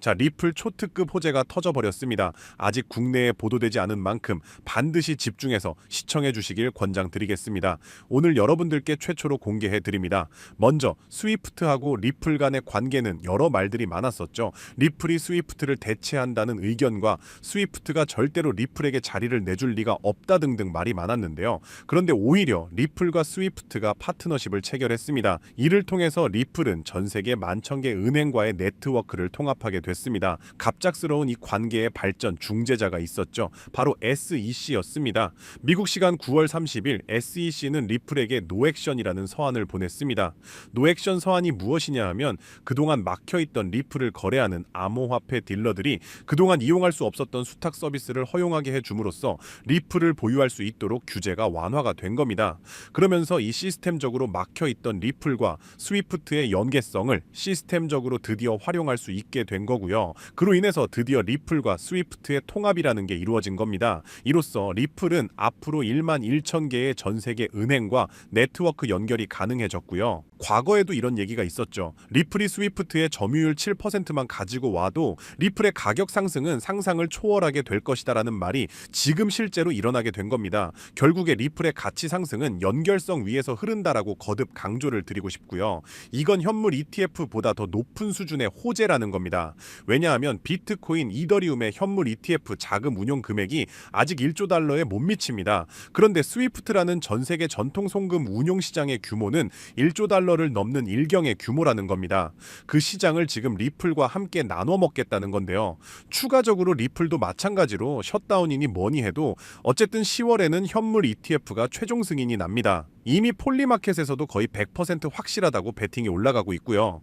자, 리플 초특급 호재가 터져버렸습니다. 아직 국내에 보도되지 않은 만큼 반드시 집중해서 시청해 주시길 권장드리겠습니다. 오늘 여러분들께 최초로 공개해 드립니다. 먼저 스위프트하고 리플 간의 관계는 여러 말들이 많았었죠. 리플이 스위프트를 대체한다는 의견과 스위프트가 절대로 리플에게 자리를 내줄 리가 없다 등등 말이 많았는데요. 그런데 오히려 리플과 스위프트가 파트너십을 체결했습니다. 이를 통해서 리플은 전 세계 11,000개 은행과의 네트워크를 통합하게 됐습니다. 갑작스러운 이 관계의 발전 중재자가 있었죠. 바로 SEC였습니다. 미국 시간 9월 30일 SEC는 리플에게 노액션이라는 서한을 보냈습니다. 노액션 서한이 무엇이냐 하면 그동안 막혀있던 리플을 거래하는 암호화폐 딜러들이 그동안 이용할 수 없었던 수탁 서비스를 허용하게 해줌으로써 리플을 보유할 수 있도록 규제가 완화가 된 겁니다. 그러면서 이 시스템적으로 막혀있던 리플과 스위프트의 연계성을 시스템적으로 드디어 활용할 수 있게 된 거고요. 그로 인해서 드디어 리플과 스위프트의 통합이라는 게 이루어진 겁니다. 이로써 리플은 앞으로 11,000개의 전 세계 은행과 네트워크 연결이 가능해졌고요. 과거에도 이런 얘기가 있었죠. 리플이 스위프트의 점유율 7%만 가지고 와도 리플의 가격 상승은 상상을 초월하게 될 것이다라는 말이 지금 실제로 일어나게 된 겁니다. 결국에 리플의 가치 상승은 연결성 위에서 흐른다라고 거듭 강조를 드리고 싶고요. 이건 현물 ETF보다 더 높은 수준의 호재라는 겁니다. 왜냐하면 비트코인, 이더리움의 현물 ETF 자금 운용 금액이 아직 1조 달러에 못 미칩니다. 그런데 스위프트라는 전 세계 전통 송금 운용 시장의 규모는 1조 달러를 넘는 일경의 규모라는 겁니다. 그 시장을 지금 리플과 함께 나눠 먹겠다는 건데요. 추가적으로 리플도 마찬가지로 셧다운이니 뭐니 해도 어쨌든 10월에는 현물 ETF가 최종 승인이 납니다. 이미 폴리마켓에서도 거의 100% 확실하다고 베팅이 올라가고 있고요.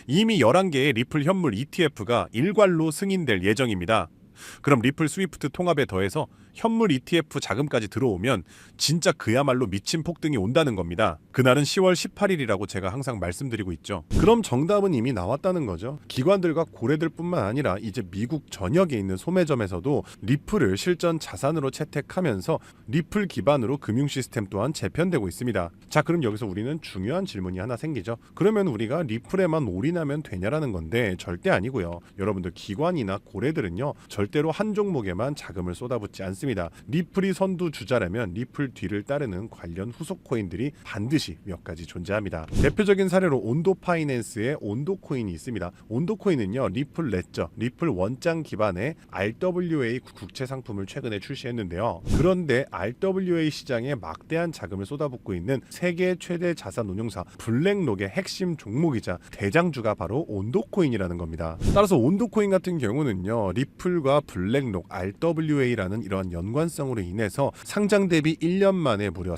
이미 11개의 리플 현물 ETF가 일괄로 승인될 예정입니다. 그럼 리플 스위프트 통합에 더해서 현물 ETF 자금까지 들어오면 진짜 그야말로 미친 폭등이 온다는 겁니다. 그날은 10월 18일이라고 제가 항상 말씀드리고 있죠. 그럼 정답은 이미 나왔다는 거죠. 기관들과 고래들뿐만 아니라 이제 미국 전역에 있는 소매점에서도 리플을 실전 자산으로 채택하면서 리플 기반으로 금융 시스템 또한 재편되고 있습니다. 자, 그럼 여기서 우리는 중요한 질문이 하나 생기죠. 그러면 우리가 리플에만 올인하면 되냐라는 건데 절대 아니고요. 여러분들 기관이나 고래들은요 절대로 한 종목에만 자금을 쏟아붓지 않습니다. 리플이 선두 주자라면 리플 뒤를 따르는 관련 후속 코인들이 반드시 몇 가지 존재합니다. 대표적인 사례로 온도 파이낸스의 온도 코인이 있습니다. 온도 코인은요 리플 레저, 리플 원장 기반의 RWA 국채 상품을 최근에 출시했는데요. 그런데 RWA 시장에 막대한 자금을 쏟아붓고 있는 세계 최대 자산 운용사 블랙록의 핵심 종목이자 대장주가 바로 온도 코인이라는 겁니다. 따라서 온도 코인 같은 경우는요 리플과 블랙록, RWA라는 이러한 연관성으로 인해서 상장 대비 1년 만에 무려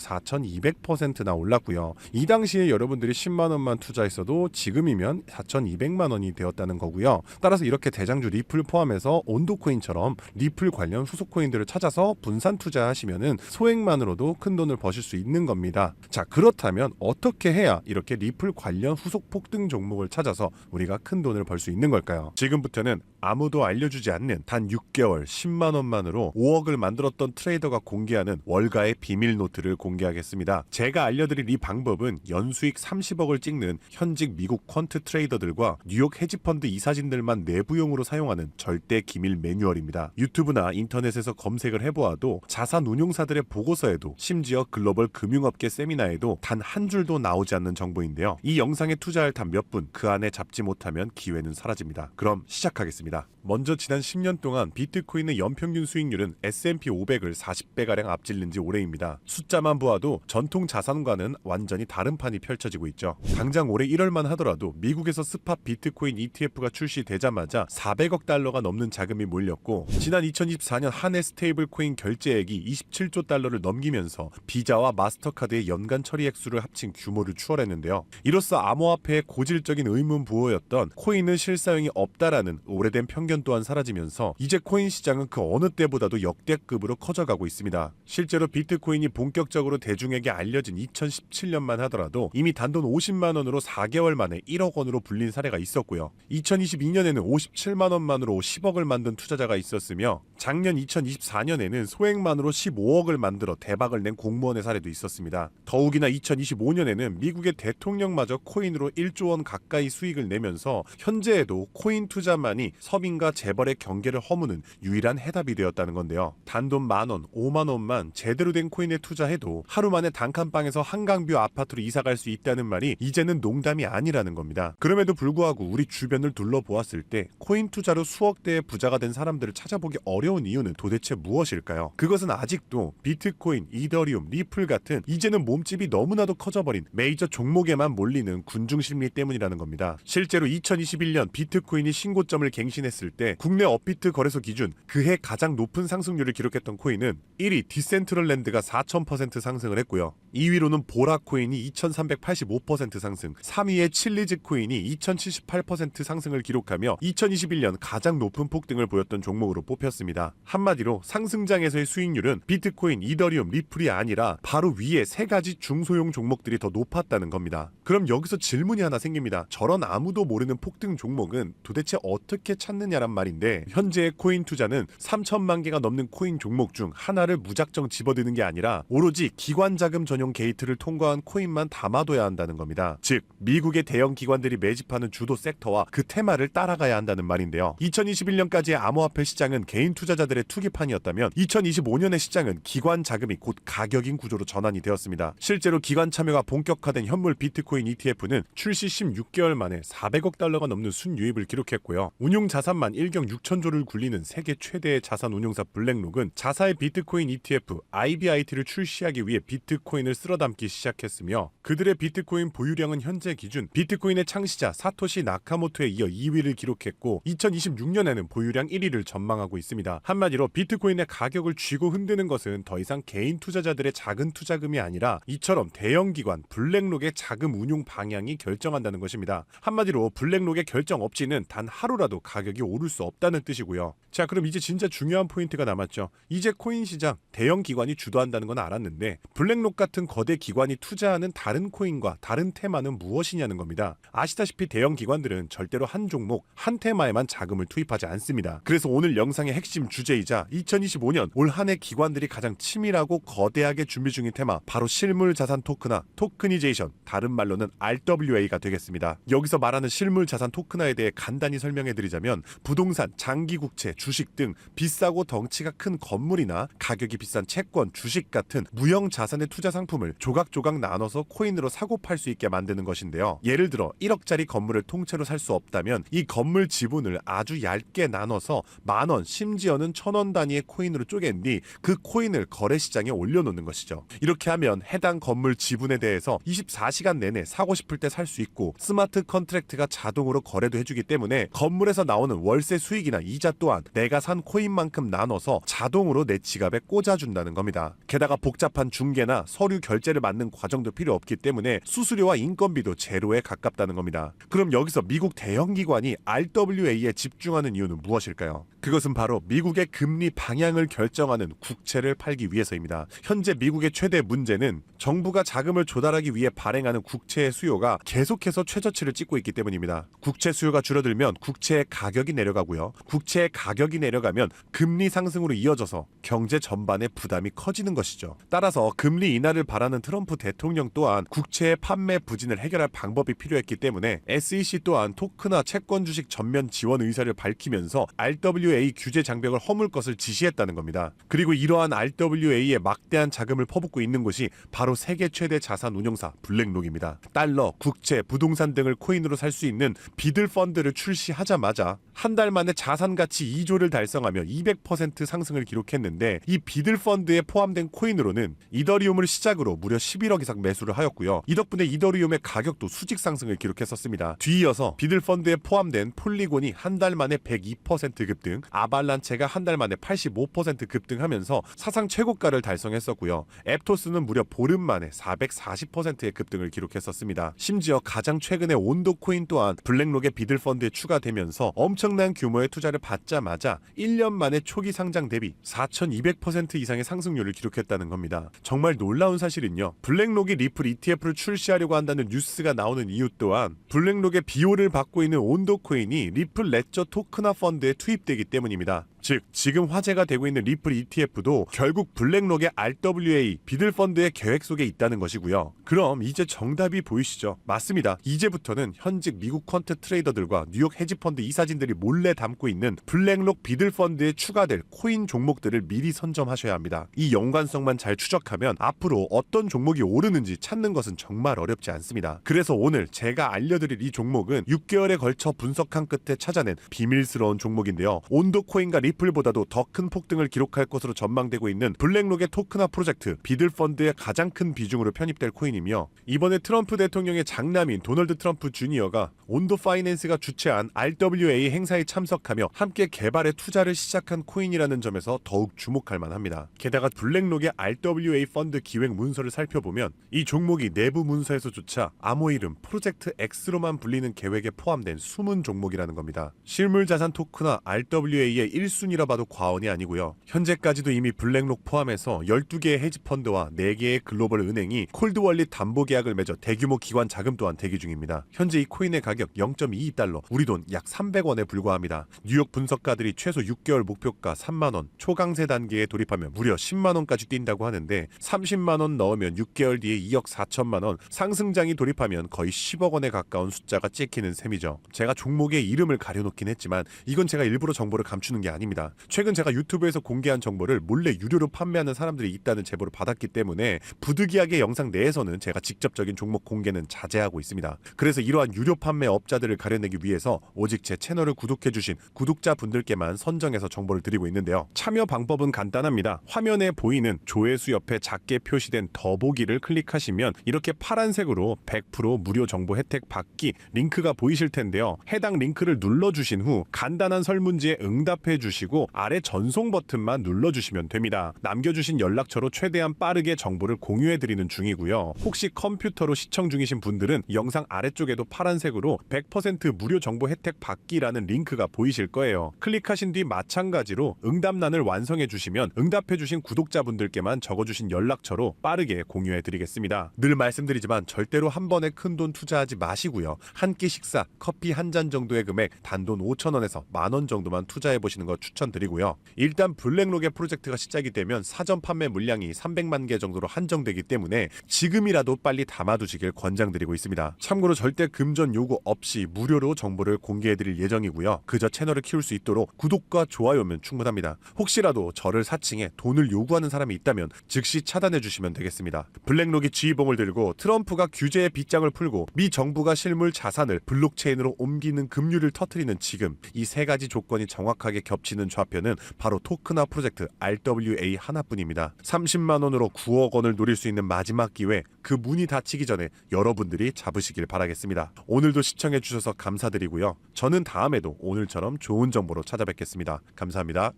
4,200%나 올랐고요. 이 당시에 여러분들이 10만 원만 투자했어도 지금이면 4,200만 원이 되었다는 거고요. 따라서 이렇게 대장주 리플 포함해서 온도코인처럼 리플 관련 후속 코인들을 찾아서 분산 투자하시면은 소액만으로도 큰 돈을 버실 수 있는 겁니다. 자, 그렇다면 어떻게 해야 이렇게 리플 관련 후속 폭등 종목을 찾아서 우리가 큰 돈을 벌 수 있는 걸까요? 지금부터는 아무도 알려주지 않는 단 6개월 10만 원만으로 5억을 만들었던 트레이더가 공개하는 월가의 비밀 노트를 공개하겠습니다. 제가 알려드릴 이 방법은 연수익 30억을 찍는 현직 미국 퀀트 트레이더들과 뉴욕 헤지펀드 이사진들만 내부용으로 사용하는 절대 기밀 매뉴얼입니다. 유튜브나 인터넷에서 검색을 해보아도 자산 운용사들의 보고서에도 심지어 글로벌 금융업계 세미나에도 단 한 줄도 나오지 않는 정보인데요. 이 영상에 투자할 단 몇 분 그 안에 잡지 못하면 기회는 사라집니다. 그럼 시작하겠습니다. 먼저 지난 10년 동안 비트코인의 연평균 수익률은 S&P 500을 40배가량 앞질른 지 오래입니다. 숫자만 보아도 전통 자산과는 완전히 다른 판이 펼쳐지고 있죠. 당장 올해 1월만 하더라도 미국에서 스팟 비트코인 ETF가 출시되자마자 400억 달러가 넘는 자금이 몰렸고 지난 2024년 한 해 스테이블 코인 결제액이 27조 달러를 넘기면서 비자와 마스터카드의 연간 처리 액수를 합친 규모를 추월했는데요. 이로써 암호화폐의 고질적인 의문 부호였던 코인은 실사용이 없다라는 오래된 편견 편견 또한 사라지면서 이제 코인 시장은 그 어느 때보다도 역대급으로 커져가고 있습니다. 실제로 비트코인이 본격적으로 대중에게 알려진 2017년만 하더라도 이미 단돈 50만 원으로 4개월 만에 1억 원으로 불린 사례가 있었고요. 2022년에는 57만 원만으로 10억을 만든 투자자가 있었으며 작년 2024년에는 소액만으로 15억을 만들어 대박을 낸 공무원의 사례도 있었습니다. 더욱이나 2025년에는 미국의 대통령마저 코인으로 1조 원 가까이 수익을 내면서 현재에도 코인 투자만이 서민과 재벌의 경계를 허무는 유일한 해답이 되었다는 건데요. 단돈 만원, 5만 원만 제대로 된 코인에 투자해도 하루 만에 단칸방에서 한강뷰 아파트로 이사갈 수 있다는 말이 이제는 농담이 아니라는 겁니다. 그럼에도 불구하고 우리 주변을 둘러보았을 때 코인 투자로 수억대의 부자가 된 사람들을 찾아보기 어려운 이유는 도대체 무엇일까요? 그것은 아직도 비트코인, 이더리움, 리플 같은 이제는 몸집이 너무나도 커져버린 메이저 종목에만 몰리는 군중심리 때문이라는 겁니다. 실제로 2021년 비트코인이 신고점을 갱신했을 때 국내 업비트 거래소 기준 그해 가장 높은 상승률을 기록했던 코인은 1위 디센트럴랜드가 4000% 상승을 했고요. 2위로는 보라코인이 2385% 상승, 3위의 칠리즈 코인이 2078% 상승을 기록하며 2021년 가장 높은 폭등을 보였던 종목으로 뽑혔습니다. 한마디로 상승장에서의 수익률은 비트코인, 이더리움, 리플이 아니라 바로 위에 세 가지 중소형 종목들이 더 높았다는 겁니다. 그럼 여기서 질문이 하나 생깁니다. 저런 아무도 모르는 폭등 종목은 도대체 어떻게 찾느냐란 말인데 현재의 코인 투자는 3천만 개가 넘는 코인 종목 중 하나를 무작정 집어드는 게 아니라 오로지 기관 자금 전용 게이트를 통과한 코인만 담아둬야 한다는 겁니다. 즉 미국의 대형 기관들이 매집하는 주도 섹터와 그 테마를 따라가야 한다는 말인데요. 2021년까지의 암호화폐 시장은 개인 투자자들의 투기판이었다면 2025년의 시장은 기관 자금이 곧 가격인 구조로 전환이 되었습니다. 실제로 기관 참여가 본격화된 현물 비트코인 ETF는 출시 16개월 만에 400억 달러가 넘는 순유입을 기록했고요. 운용 자산만 1경 6천조를 굴리는 세계 최대의 자산 운용사 블랙록은 자사의 비트코인 ETF IBIT를 출시하기 위해 비트코인을 쓸어담기 시작했으며 그들의 비트코인 보유량은 현재 기준 비트코인의 창시자 사토시 나카모토에 이어 2위를 기록했고 2026년에는 보유량 1위를 전망하고 있습니다. 한마디로 비트코인의 가격을 쥐고 흔드는 것은 더 이상 개인 투자자들의 작은 투자금이 아니라 이처럼 대형 기관 블랙록의 자금 운용 방향이 결정한다는 것입니다. 한마디로 블랙록의 결정 없이는 단 하루라도 가격이 오를 수 없다는 뜻이고요. 자, 그럼 이제 진짜 중요한 포인트가 남았죠. 이제 코인 시장 대형 기관이 주도한다는 건 알았는데 블랙록 같은 거대 기관이 투자하는 다른 코인과 다른 테마는 무엇이냐는 겁니다. 아시다시피 대형 기관들은 절대로 한 종목, 한 테마에만 자금을 투입하지 않습니다. 그래서 오늘 영상의 핵심 주제이자 2025년 올 한 해 기관들이 가장 치밀하고 거대하게 준비 중인 테마 바로 실물 자산 토큰화, 토크니제이션, 다른 말로는 RWA가 되겠습니다. 여기서 말하는 실물 자산 토큰화에 대해 간단히 설명해드리자면 부동산, 장기국채, 주식 등 비싸고 덩치가 큰 건물이나 가격이 비싼 채권, 주식 같은 무형 자산의 투자 상품을 조각조각 나눠서 코인으로 사고 팔 수 있게 만드는 것인데요. 예를 들어 1억짜리 건물을 통째로 살 수 없다면 이 건물 지분을 아주 얇게 나눠서 만원, 심지어는 1000원 단위의 코인으로 쪼갠 뒤 그 코인을 거래시장에 올려놓는 것이죠. 이렇게 하면 해당 건물 지분에 대해서 24시간 내내 사고 싶을 때 살 수 있고 스마트 컨트랙트가 자동으로 거래도 해주기 때문에 건물에서 나오는 월세 수익이나 이자 또한 내가 산 코인만큼 나눠서 자동으로 내 지갑에 꽂아준다는 겁니다. 게다가 복잡한 중개나 서류 결제를 맡는 과정도 필요 없기 때문에 수수료와 인건비도 제로에 가깝다는 겁니다. 그럼 여기서 미국 대형 기관이 RWA에 집중하는 이유는 무엇일까요? 그것은 바로 미국의 금리 방향을 결정하는 국채를 팔기 위해서입니다. 현재 미국의 최대 문제는 정부가 자금을 조달하기 위해 발행하는 국채의 수요가 계속해서 최저치를 찍고 있기 때문입니다. 국채 수요가 줄어들면 국채의 가격이 내려가고요. 국채의 가격이 내려가면 금리 상승으로 이어져서 경제 전반의 부담이 커지는 것이죠. 따라서 금리 인하를 바라는 트럼프 대통령 또한 국채의 판매 부진을 해결할 방법이 필요했기 때문에 SEC 또한 토크나 채권 주식 전면 지원 의사를 밝히면서 RWA 규제 장벽을 허물 것을 지시했다는 겁니다. 그리고 이러한 RWA에 막대한 자금을 퍼붓고 있는 곳이 바로 세계 최대 자산 운용사 블랙록입니다. 달러, 국채, 부동산 등을 코인으로 살 수 있는 비들 펀드를 출시하자마자 한 달 만에 자산 가치 2조를 달성하며 200% 상승을 기록했는데 이 비들 펀드에 포함된 코인으로는 이더리움을 시작으로 무려 11억 이상 매수를 하였고요. 이 덕분에 이더리움의 가격도 수직 상승을 기록했었습니다. 뒤이어서 비들 펀드에 포함된 폴리곤이 한 달 만에 102% 급등, 아발란체가 한 달 만에 85% 급등하면서 사상 최고가를 달성했었고요. 앱토스는 무려 보름 만에 440%의 급등을 기록했었습니다. 심지어 가장 최근에 온도 코인 또한 블랙록의 비들 펀드에 추가되면서 엄청난 엄청난 규모의 투자를 받자마자 1년 만에 초기 상장 대비 4,200% 이상의 상승률을 기록했다는 겁니다. 정말 놀라운 사실은요. 블랙록이 리플 ETF를 출시하려고 한다는 뉴스가 나오는 이유 또한 블랙록의 비호를 받고 있는 온도코인이 리플 레저 토크나 펀드에 투입되기 때문입니다. 즉 지금 화제가 되고 있는 리플 ETF도 결국 블랙록의 RWA 비들펀드의 계획 속에 있다는 것이고요. 그럼 이제 정답이 보이시죠? 맞습니다. 이제부터는 현직 미국 퀀트 트레이더들과 뉴욕 헤지펀드 이사진들이 몰래 담고 있는 블랙록 비들펀드에 추가될 코인 종목들을 미리 선점하셔야 합니다. 이 연관성만 잘 추적하면 앞으로 어떤 종목이 오르는지 찾는 것은 정말 어렵지 않습니다. 그래서 오늘 제가 알려드릴 이 종목은 6개월에 걸쳐 분석한 끝에 찾아낸 비밀스러운 종목인데요. 온도코인과 리플보다도 더 큰 폭등을 기록할 것으로 전망되고 있는 블랙록의 토크나 프로젝트 비들펀드의 가장 큰 비중으로 편입될 코인이며 이번에 트럼프 대통령의 장남인 도널드 트럼프 주니어가 온도 파이낸스가 주최한 RWA 행사에 참석하며 함께 개발에 투자를 시작한 코인이라는 점에서 더욱 주목할 만합니다. 게다가 블랙록의 RWA 펀드 기획 문서를 살펴보면 이 종목이 내부 문서에서조차 암호 이름 프로젝트 X로만 불리는 계획에 포함된 숨은 종목이라는 겁니다. 실물 자산 토크나 RWA의 1순위라 봐도 과언이 아니고요. 현재까지도 이미 블랙록 포함해서 12개의 헤지펀드와 4개의 글로벌 은행이 콜드월릿 담보 계약을 맺어 대규모 기관 자금 또한 대기 중입니다. 현재 이 코인의 가격 0.22달러, 우리 돈 약 300원에 불과합니다. 뉴욕 분석가들이 최소 6개월 목표가 3만원, 초강세 단계에 돌입하면 무려 10만원까지 뛴다고 하는데 30만원 넣으면 6개월 뒤에 2억 4천만원, 상승장이 돌입하면 거의 10억 원에 가까운 숫자가 찍히는 셈이죠. 제가 종목의 이름을 가려놓긴 했지만 이건 제가 일부러 정보를 감추는 게 아닙니다. 최근 제가 유튜브에서 공개한 정보를 몰래 유료로 판매하는 사람들이 있다는 제보를 받았기 때문에 부득이하게 영상 내에서는 제가 직접적인 종목 공개는 자제하고 있습니다. 그래서 이러한 유료 판매 업자들을 가려내기 위해서 오직 제 채널을 구독해주신 구독자분들께만 선정해서 정보를 드리고 있는데요. 참여 방법은 간단합니다. 화면에 보이는 조회수 옆에 작게 표시된 더보기를 클릭하시면 이렇게 파란색으로 100% 무료 정보 혜택 받기 링크가 보이실 텐데요. 해당 링크를 눌러주신 후 간단한 설문지에 응답해 주시고 아래 전송 버튼만 눌러주시면 됩니다. 남겨주신 연락처로 최대한 빠르게 정보를 공유해드리는 중이고요. 혹시 컴퓨터로 시청 중이신 분들은 영상 아래쪽에도 파란색으로 100% 무료 정보 혜택 받기라는 링크가 보이실 거예요. 클릭하신 뒤 마찬가지로 응답란을 완성해 주시면 응답해 주신 구독자분들께만 적어주신 연락처로 빠르게 공유해 드리겠습니다. 늘 말씀드리지만 절대로 한 번에 큰돈 투자하지 마시고요. 한 끼 식사, 커피 한 잔 정도의 금액 단돈 5,000원에서 만원 정도만 투자해 보시는 거 추천드리고요. 일단 블랙록의 프로젝트가 시작이 되면 사전 판매 물량이 300만 개 정도로 한정되기 때문에 지금이라도 빨리 담아두시길 권장드리고 있습니다. 참고로 절대 금전 요구 없이 무료로 정보를 공개해드릴 예정이고요. 그저 채널을 키울 수 있도록 구독과 좋아요면 충분합니다. 혹시라도 저를 사칭해 돈을 요구하는 사람이 있다면 즉시 차단해주시면 되겠습니다. 블랙록이 지휘봉을 들고 트럼프가 규제의 빗장을 풀고 미 정부가 실물 자산을 블록체인으로 옮기는 급류를 터뜨리는 지금 이 세 가지 조건이 정확하게 겹치는 좌표는 바로 토크나 프로젝트 RWA 하나뿐입니다. 30만원으로 9억 원을 노릴 수 있는 마지막 기회, 그 문이 닫히기 전에 여러분들이 잡으시길 바라겠습니다. 오늘도 시청해주셔서 감사드리고요. 저는 다음에도 오늘처럼 좋은 정보로 찾아뵙겠습니다. 감사합니다.